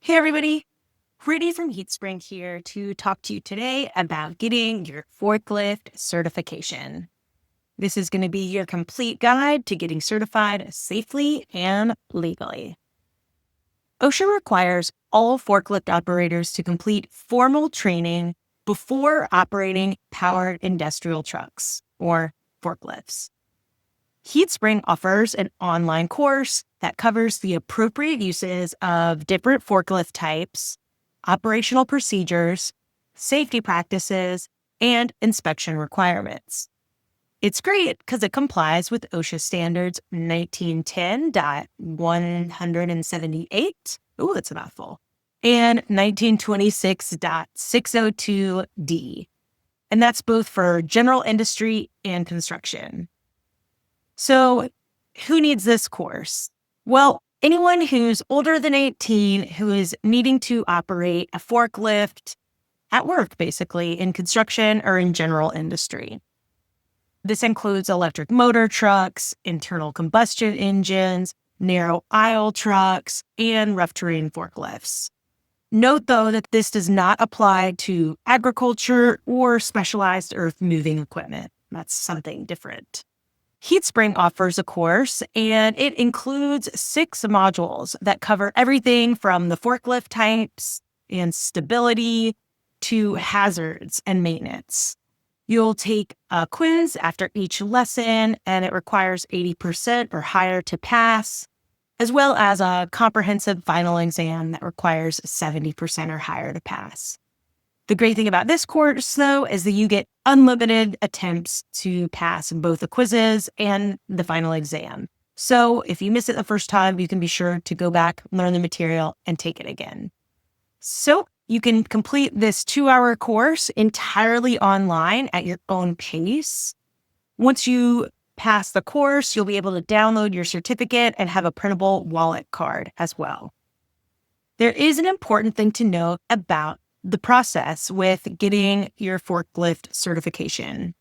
Hey everybody, Brittany from HeatSpring here to talk to you today about getting your forklift certification. This is going to be your complete guide to getting certified safely and legally. OSHA requires all forklift operators to complete formal training before operating powered industrial trucks, or forklifts. HeatSpring offers an online course that covers the appropriate uses of different forklift types, operational procedures, safety practices, and inspection requirements. It's great because it complies with OSHA standards 1910.178. Ooh, that's a mouthful. And 1926.602D. And that's both for general industry and construction. So, who needs this course? Well, anyone who's older than 18 who is needing to operate a forklift at work, basically, in construction or in general industry. This includes electric motor trucks, internal combustion engines, narrow aisle trucks, and rough terrain forklifts. Note, though, that this does not apply to agriculture or specialized earth moving equipment. That's something different. HeatSpring offers a course, and it includes 6 modules that cover everything from the forklift types and stability to hazards and maintenance. You'll take a quiz after each lesson, and it requires 80% or higher to pass, as well as a comprehensive final exam that requires 70% or higher to pass. The great thing about this course, though, is that you get unlimited attempts to pass both the quizzes and the final exam. So if you miss it the first time, you can be sure to go back, learn the material, and take it again. So you can complete this 2-hour course entirely online at your own pace. Once you pass the course, you'll be able to download your certificate and have a printable wallet card as well. There is an important thing to note about the process with getting your forklift certification.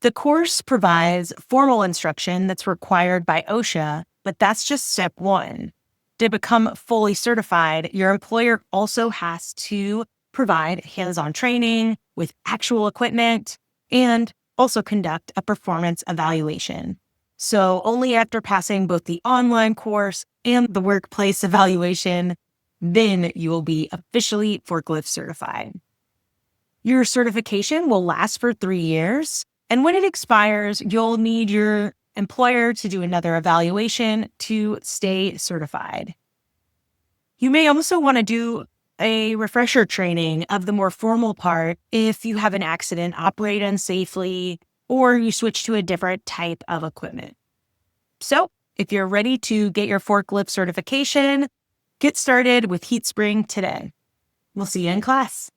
The course provides formal instruction that's required by OSHA, but that's just step 1. To become fully certified, your employer also has to provide hands-on training with actual equipment and also conduct a performance evaluation. So only after passing both the online course and the workplace evaluation, then you will be officially forklift certified. Your certification will last for 3 years, and when it expires, you'll need your employer to do another evaluation to stay certified. You may also want to do a refresher training of the more formal part if you have an accident, operate unsafely, or you switch to a different type of equipment. So, if you're ready to get your forklift certification, get started with HeatSpring today. We'll see you in class.